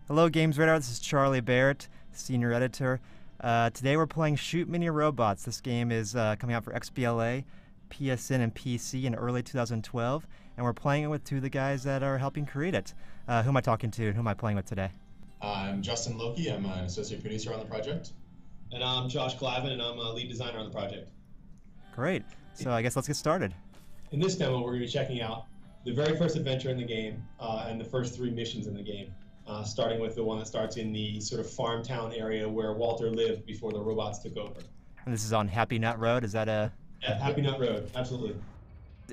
Hello, GamesRadar. This is Charlie Barratt, Senior Editor. Today we're playing Shoot Mini Robots. This game is coming out for XBLA, PSN, and PC in early 2012, and we're playing it with two of the guys that are helping create it. Who am I talking to and who am I playing with today? I'm Justin Loki. I'm an associate producer on the project. And I'm Josh Glavin, and I'm a lead designer on the project. Great. So I guess let's get started. In this demo, we're going to be checking out the very first adventure in the game and the first three missions in the game, starting with the one that starts in the sort of farm town area where Walter lived before the robots took over. And this is on Happy Nut Road. Is that a... Yeah, Happy Nut Road, absolutely.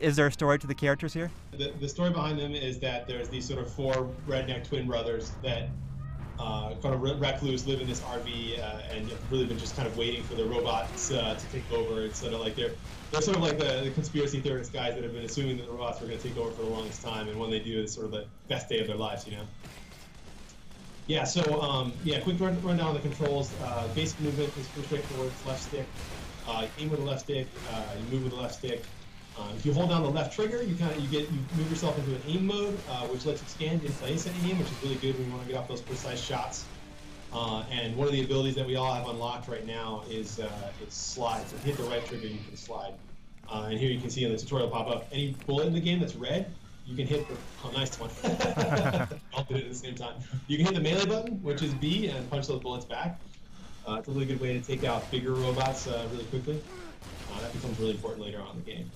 Is there a story to the characters here? The story behind them is that there's these sort of four redneck twin brothers that kind of recluse, live in this RV, and have really been just kind of waiting for the robots to take over. It's sort of like they're sort of like the conspiracy theorist guys that have been assuming that the robots were going to take over for the longest time, and when they do, it's sort of the best day of their lives, you know? Yeah, so, quick run down the controls. Basic movement is pretty straightforward. It's left stick. Aim with the left stick, you move with the left stick. If you hold down the left trigger, you move yourself into an aim mode, which lets you scan in place at aim, which is really good when you want to get off those precise shots. And one of the abilities that we all have unlocked right now is slide. So if you hit the right trigger, you can slide. And here you can see in the tutorial pop up, any bullet in the game that's red, you can hit the, oh, nice one. All did it at the same time. You can hit the melee button, which is B, and punch those bullets back. It's a really good way to take out bigger robots really quickly. That becomes really important later on in the game.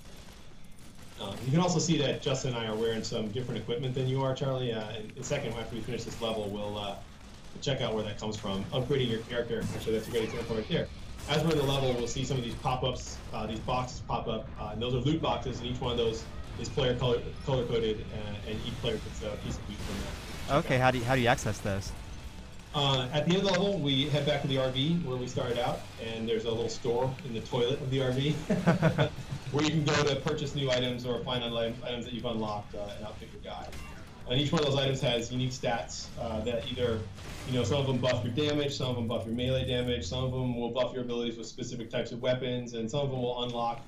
You can also see that Justin and I are wearing some different equipment than you are, Charlie. In a second, after we finish this level, we'll check out where that comes from. Upgrading your character, actually that's a great example right there. As we're in the level, we'll see some of these pop-ups, these boxes pop up, and those are loot boxes, and each one of those is player color-coded, and each player gets a piece of loot from that. Okay, how do you access those? At the end of the level, we head back to the RV where we started out, and there's a little store in the toilet of the RV where you can go to purchase new items or find items that you've unlocked and outfit your guy. And each one of those items has unique stats that either, some of them buff your damage, some of them buff your melee damage, some of them will buff your abilities with specific types of weapons, and some of them will unlock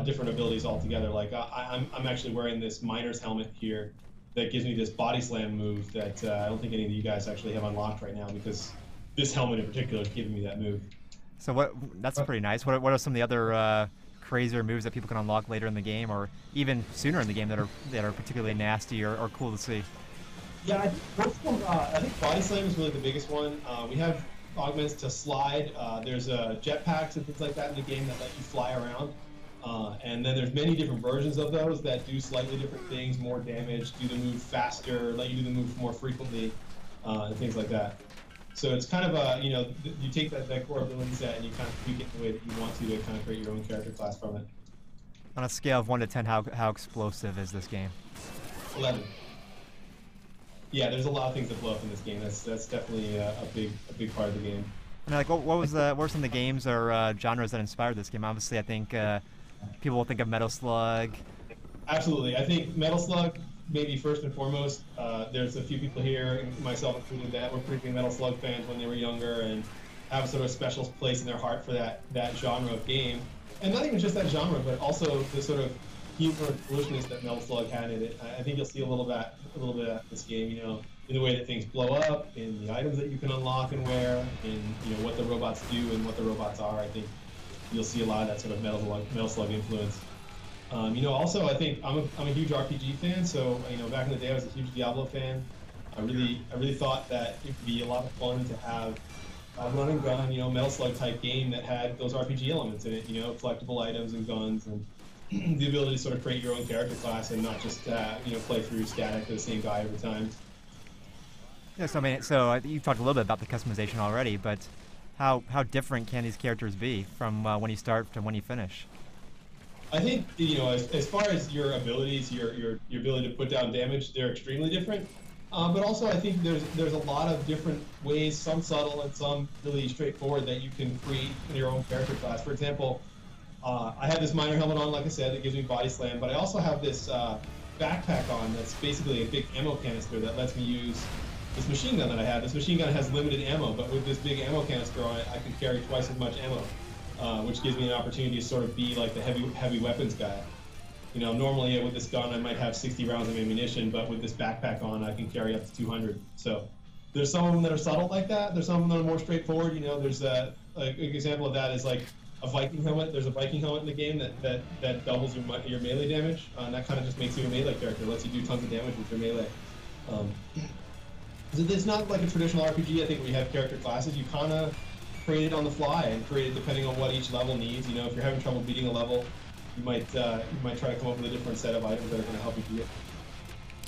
different abilities altogether. Like I'm actually wearing this miner's helmet here that gives me this body slam move that I don't think any of you guys actually have unlocked right now, because this helmet in particular is giving me that move. So that's pretty nice. What are some of the other crazier moves that people can unlock later in the game, or even sooner in the game, that are particularly nasty or cool to see? Yeah, I think body slam is really the biggest one. We have augments to slide. There's jetpacks and things like that in the game that let you fly around. And then there's many different versions of those that do slightly different things, more damage, do the move faster, let you do the move more frequently, and things like that. So it's kind of you take that core ability set and you kind of tweak it the way that you want to kind of create your own character class from it. On a scale of 1 to 10, how explosive is this game? 11. Yeah, there's a lot of things that blow up in this game. That's definitely a big part of the game. And like, what were some of the games or genres that inspired this game? Obviously, I think people will think of Metal Slug. Absolutely, I think Metal Slug maybe first and foremost. There's a few people here, myself included, that were pretty big Metal Slug fans when they were younger and have sort of a special place in their heart for that genre of game. And not even just that genre, but also the sort of humor and foolishness that Metal Slug had in it. I think you'll see a little bit of this game, in the way that things blow up, in the items that you can unlock and wear, in what the robots do and what the robots are. I think you'll see a lot of that sort of Metal Slug influence. Also I think I'm a huge RPG fan, so back in the day I was a huge Diablo fan. I really thought that it would be a lot of fun to have a run and gun, Metal Slug type game that had those RPG elements in it, collectible items and guns, and the ability to sort of create your own character class and not just play through static to the same guy every time. Yes, I mean, so you talked a little bit about the customization already, but how different can these characters be from when you start to when you finish? I think as far as your abilities, your ability to put down damage, they're extremely different. But also, I think there's a lot of different ways, some subtle and some really straightforward, that you can create your own character class. For example, I have this miner helmet on, like I said, that gives me body slam, but I also have this backpack on that's basically a big ammo canister that lets me use this machine gun that I have. This machine gun has limited ammo, but with this big ammo canister on it, I can carry twice as much ammo, which gives me an opportunity to sort of be like the heavy weapons guy. Normally with this gun I might have 60 rounds of ammunition, but with this backpack on I can carry up to 200. So There's some of them that are subtle like that. There's some of them that are more straightforward. You know, there's an example of that is like a Viking helmet. There's a Viking helmet in the game that doubles your melee damage, and that kind of just makes you a melee character. Lets you do tons of damage with your melee. So it's not like a traditional RPG. I think we have character classes. You kind of create it on the fly and create it depending on what each level needs. You know, if you're having trouble beating a level, you might try to come up with a different set of items that are going to help you beat it.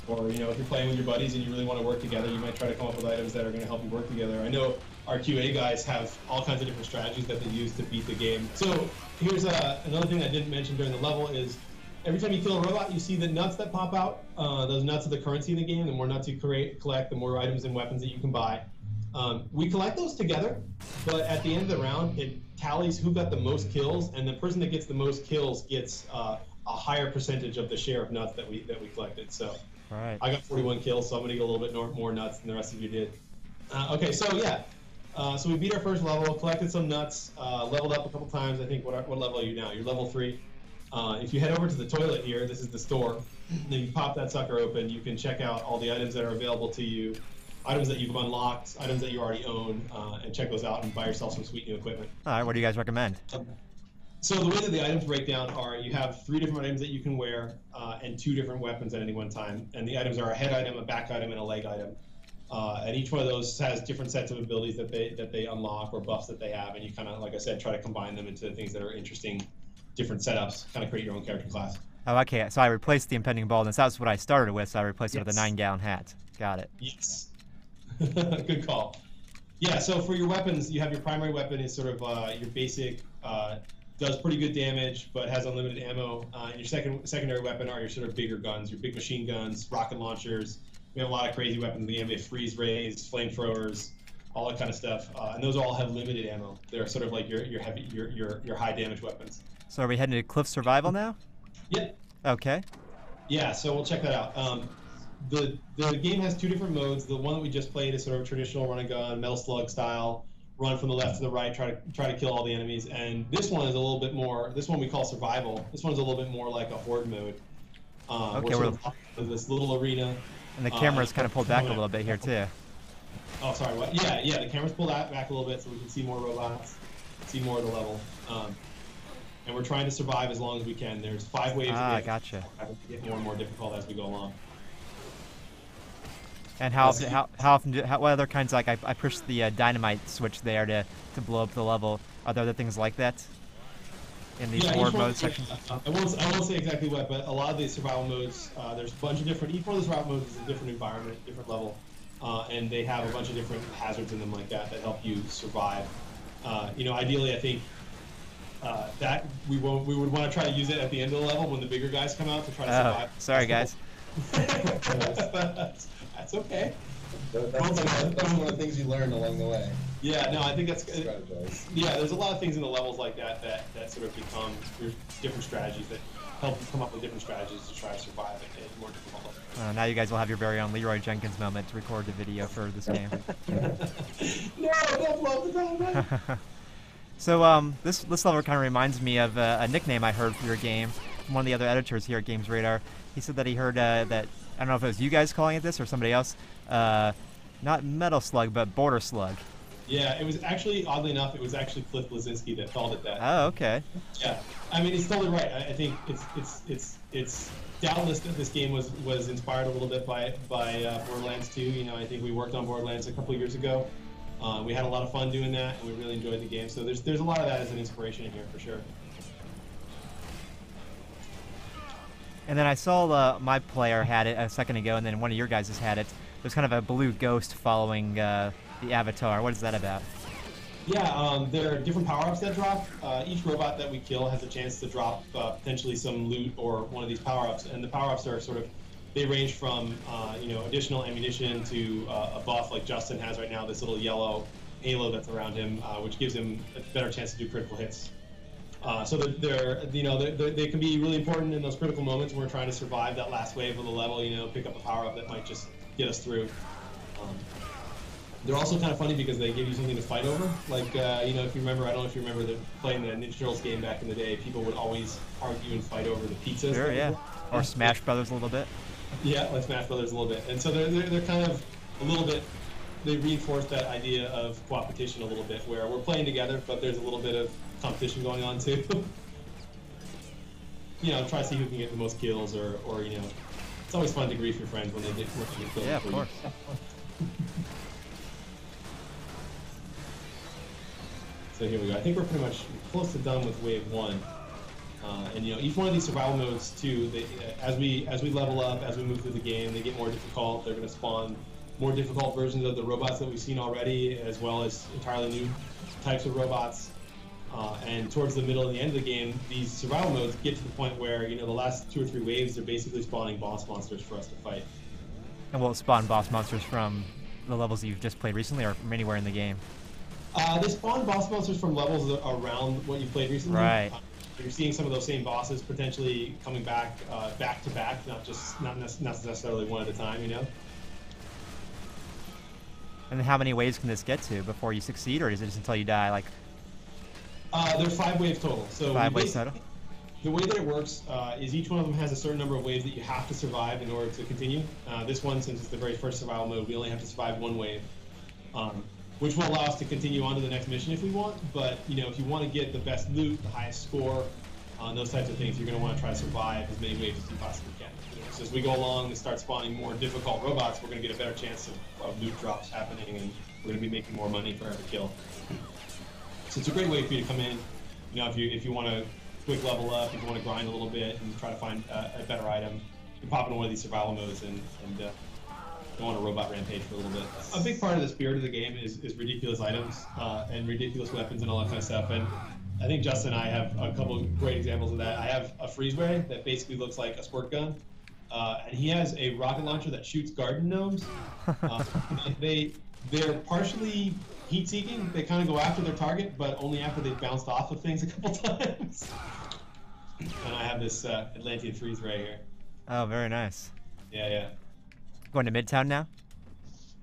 Or, you know, if you're playing with your buddies and you really want to work together, you might try to come up with items that are going to help you work together. I know our QA guys have all kinds of different strategies that they use to beat the game. So here's another thing I didn't mention during the level is every time you kill a robot, you see the nuts that pop out. Those nuts are the currency in the game. The more nuts you collect, the more items and weapons that you can buy. We collect those together, but at the end of the round, it tallies who got the most kills, and the person that gets the most kills gets a higher percentage of the share of nuts that we collected. So. Right. I got 41 kills, so I'm going to get a little bit more nuts than the rest of you did. Okay, so yeah. So we beat our first level, collected some nuts, leveled up a couple times. I think, what level are you now? You're level 3. If you head over to the toilet here, this is the store. Then you pop that sucker open. You can check out all the items that are available to you, items that you've unlocked, items that you already own, and check those out and buy yourself some sweet new equipment. All right, what do you guys recommend? So the way that the items break down are you have 3 different items that you can wear and 2 different weapons at any one time. And the items are a head item, a back item, and a leg item. And each one of those has different sets of abilities that they unlock or buffs that they have. And you kind of, like I said, try to combine them into things that are interesting, different setups, kind of create your own character class. Oh, okay. So I replaced the impending baldness. That was what I started with, so I replaced it with a 9-gallon hat. Got it. Yes. Good call. Yeah, so for your weapons, you have your primary weapon is sort of your basic, does pretty good damage, but has unlimited ammo. And your secondary weapon are your sort of bigger guns, your big machine guns, rocket launchers. We have a lot of crazy weapons in the game. We have freeze rays, flamethrowers, all that kind of stuff. And those all have limited ammo. They're sort of like your heavy, your high damage weapons. So are we heading to Cliff Survival now? Yep. Okay. Yeah, so we'll check that out. The game has 2 different modes. The one that we just played is sort of a traditional run and gun, Metal Slug style. Run from the left to the right, try to kill all the enemies. And this one is a little bit more. This one we call survival. This one's a little bit more like a horde mode. Okay, we're this little arena. And the camera's kind of pulled back a little bit here too. Oh, sorry. What? Yeah. The camera's pulled back a little bit so we can see more robots, see more of the level. And we're trying to survive as long as we can. There's 5 waves. Gotcha. Get more and more difficult as we go along. And how often what other kinds, like I pushed the dynamite switch there to blow up the level. Are there other things like that in these horde mode sections? I won't say exactly what, but a lot of these survival modes, there's a bunch of different. Each one of the survival modes is a different environment, different level, and they have a bunch of different hazards in them like that help you survive. You know, ideally, I think that we would want to try to use it at the end of the level when the bigger guys come out to try to survive. Sorry, guys. That's okay. That's one of the things you learn along the way. Yeah, no, I think that's good. Yeah, there's a lot of things in the levels like that sort of become different strategies that help you come up with different strategies to try to survive at more difficult levels. Now you guys will have your very own Leroy Jenkins moment to record the video for this game. No, don't blow the time. So this level kind of reminds me of a nickname I heard for your game from one of the other editors here at GamesRadar. He said that he heard that, I don't know if it was you guys calling it this or somebody else, not Metal Slug, but Border Slug. Yeah, it was actually, oddly enough, it was actually Cliff Blazinski that called it that. Oh, okay. Yeah, I mean, it's totally right. I think it's doubtless that this game was inspired a little bit by Borderlands 2. You know, I think we worked on Borderlands a couple of years ago. We had a lot of fun doing that, and we really enjoyed the game. So there's a lot of that as an inspiration in here for sure. And then I saw my player had it a second ago, and then one of your guys has had it. There's kind of a blue ghost following the avatar. What is that about? Yeah, there are different power-ups that drop. Each robot that we kill has a chance to drop potentially some loot or one of these power-ups, and the power-ups are sort of, they range from additional ammunition to a buff like Justin has right now, this little yellow halo that's around him, which gives him a better chance to do critical hits. So they can be really important in those critical moments when we're trying to survive that last wave of the level. You know, pick up a power-up that might just get us through. They're also kind of funny because they give you something to fight over. Like, if you remember, I don't know if you remember playing the Ninja Turtles game back in the day, people would always argue and fight over the pizzas. Sure, yeah. Or Smash Brothers a little bit. Yeah, like Smash Brothers a little bit. And so they're kind of a little bit they reinforced that idea of competition a little bit, where we're playing together, but there's a little bit of competition going on too. You know, try to see who can get the most kills, or you know, it's always fun to grief your friends when they get kills. Yeah, of course. So here we go. I think we're pretty much close to done with wave 1. And you know, each one of these survival modes too, as we level up, as we move through the game, they get more difficult. They're going to spawn more difficult versions of the robots that we've seen already, as well as entirely new types of robots. And towards the middle and the end of the game, these survival modes get to the point where, you know, the last 2 or 3 waves, they're basically spawning boss monsters for us to fight. And will it spawn boss monsters from the levels that you've just played recently, or from anywhere in the game? They spawn boss monsters from levels around what you played recently. Right. You're seeing some of those same bosses potentially coming back to back, not necessarily one at a time, you know. And then how many waves can this get to before you succeed, or is it just until you die? Like, there's 5 waves total. So 5 waves total. The way that it works is each one of them has a certain number of waves that you have to survive in order to continue. This one, since it's the very first survival mode, we only have to survive 1 wave, which will allow us to continue on to the next mission if we want. But you know, if you want to get the best loot, the highest score, those types of things, you're going to want to try to survive as many waves as you possibly can. You know, so as we go along and start spawning more difficult robots, we're going to get a better chance of loot drops happening, and we're going to be making more money for every kill. So it's a great way for you to come in. You know, if you want to quick level up, if you want to grind a little bit and try to find a better item, you pop into one of these survival modes and go on a robot rampage for a little bit. A big part of the spirit of the game is ridiculous items and ridiculous weapons and all that kind of stuff. And I think Justin and I have a couple of great examples of that. I have a freeze ray that basically looks like a squirt gun, and he has a rocket launcher that shoots garden gnomes. They're partially heat-seeking. They kind of go after their target, but only after they've bounced off of things a couple times. And I have this Atlantean freeze ray here. Oh, very nice. Yeah. Going to Midtown now?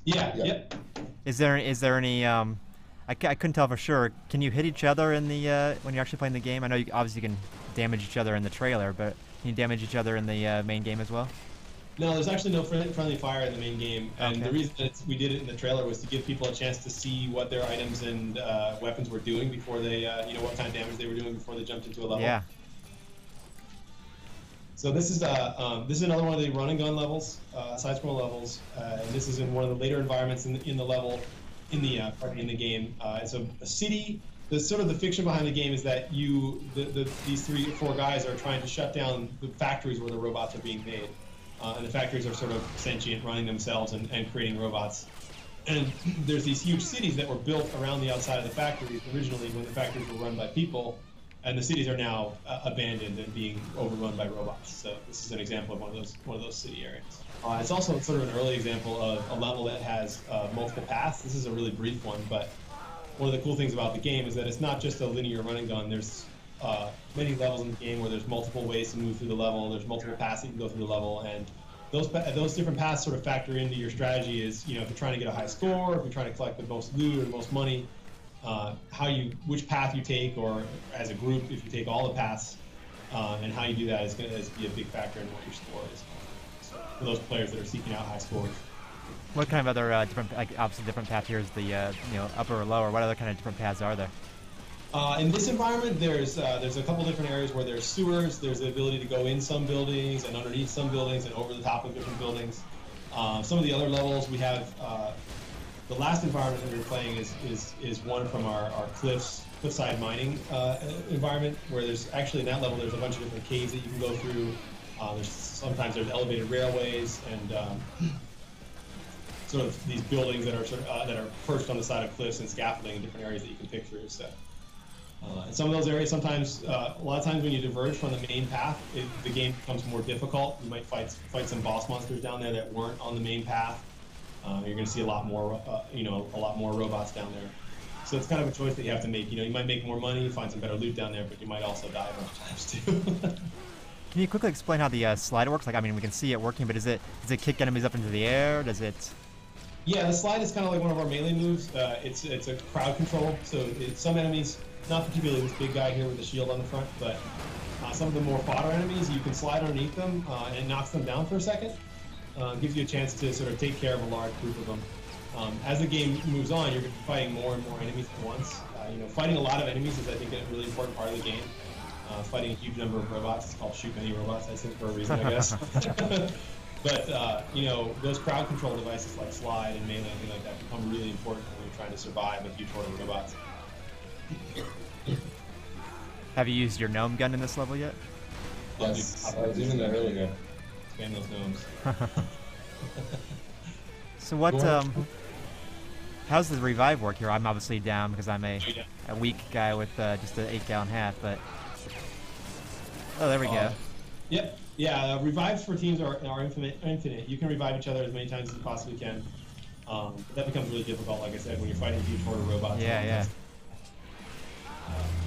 Yeah. Yep. Is there any I couldn't tell for sure. Can you hit each other in the when you're actually playing the game? I know you obviously can damage each other in the trailer, but can you damage each other in the main game as well? No, there's actually no friendly fire in the main game, and the reason that we did it in the trailer was to give people a chance to see what their items and weapons were doing before they, you know, what kind of damage they were doing before they jumped into a level. Yeah. So this is another one of the run and gun levels, side-scroll levels, and this is in one of the later environments in the level, in the game. It's a city. The sort of the fiction behind the game is that these 3 or 4 guys are trying to shut down the factories where the robots are being made. And the factories are sort of sentient, running themselves and creating robots. And there's these huge cities that were built around the outside of the factories originally when the factories were run by people, and the cities are now abandoned and being overrun by robots. So this is an example of one of those city areas. It's also sort of an early example of a level that has multiple paths. This is a really brief one, but one of the cool things about the game is that it's not just a linear run and gun. There's many levels in the game where there's multiple ways to move through the level. There's multiple paths that you can go through the level, and those different paths sort of factor into your strategy. Is, you know, if you're trying to get a high score, if you're trying to collect the most loot or the most money, which path you take, or as a group, if you take all the paths, and how you do that is going to be a big factor in what your score is. So for those players that are seeking out high scores. What kind of other different, like obviously different path here is the you know, upper or lower? What other kind of different paths are there? In this environment, there's a couple different areas where there's sewers. There's the ability to go in some buildings and underneath some buildings and over the top of different buildings. Some of the other levels we have. The last environment that we're playing is one from our cliffside mining environment, where there's actually in that level there's a bunch of different caves that you can go through. Sometimes there's elevated railways and sort of these buildings that are that are perched on the side of cliffs and scaffolding in different areas that you can pick through. So. In some of those areas, sometimes, a lot of times when you diverge from the main path, the game becomes more difficult. You might fight some boss monsters down there that weren't on the main path. You're going to see a lot more robots down there. So it's kind of a choice that you have to make. You know, you might make more money, find some better loot down there, but you might also die a bunch of times too. Can you quickly explain how the slide works? Like, I mean, we can see it working, but does it kick enemies up into the air? Does it? Yeah, the slide is kind of like one of our melee moves. It's a crowd control. So some enemies. Not particularly this big guy here with the shield on the front, but some of the more fodder enemies, you can slide underneath them and it knocks them down for a second. Gives you a chance to sort of take care of a large group of them. As the game moves on, you're going to be fighting more and more enemies at once. Fighting a lot of enemies is, I think, a really important part of the game. Fighting a huge number of robots. It's called shoot many robots, I think, for a reason, I guess. But, those crowd control devices like slide and melee and things like that become really important when you're trying to survive a huge horde of robots. Have you used your gnome gun in this level yet? Yes, I was using that earlier. Spam those gnomes. So what, how's the revive work here? I'm obviously down because I'm a weak guy with just an 8-gallon hat, but... Oh, there we go. Yep. Yeah, revives for teams are infinite. You can revive each other as many times as you possibly can. But that becomes really difficult, like I said, when you're fighting a huge horde of robots. Yeah.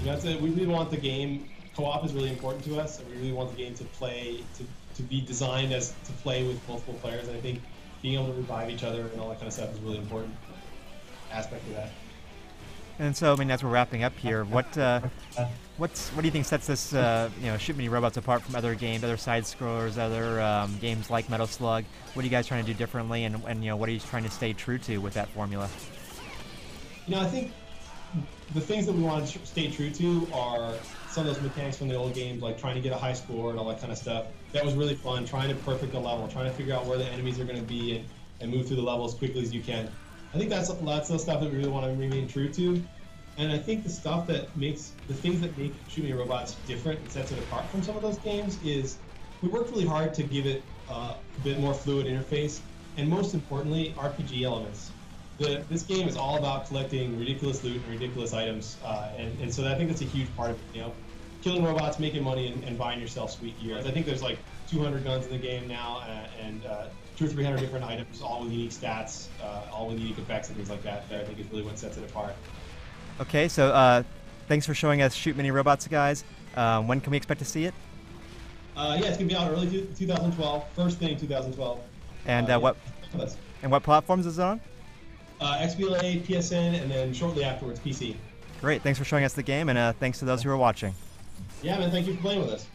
We really want the game. Co-op is really important to us, and we really want the game to play to be designed to play with multiple players. And I think being able to revive each other and all that kind of stuff is a really important aspect of that. And so, I mean, as we're wrapping up here, what do you think sets this, Shoot Mini Robots apart from other games, other side-scrollers, other games like Metal Slug? What are you guys trying to do differently, and what are you trying to stay true to with that formula? I think the things that we want to stay true to are some of those mechanics from the old games, like trying to get a high score and all that kind of stuff. That was really fun, trying to perfect a level, trying to figure out where the enemies are going to be and move through the level as quickly as you can. I think that's the stuff that we really want to remain true to. And I think the things that make Shoot Mini Robots different and sets it apart from some of those games is we worked really hard to give it a bit more fluid interface, and most importantly, RPG elements. This game is all about collecting ridiculous loot and ridiculous items, and so I think that's a huge part of it. Killing robots, making money, and buying yourself sweet gear. I think there's like 200 guns in the game now, and 200 or 300 different items, all with unique stats, all with unique effects and things like that. That I think is really what sets it apart. Okay, so thanks for showing us Shoot Mini Robots, guys. When can we expect to see it? It's gonna be out early 2012, first thing 2012. And what platforms is it on? XBLA, PSN, and then shortly afterwards, PC. Great, thanks for showing us the game, and thanks to those who are watching. Yeah, man, thank you for playing with us.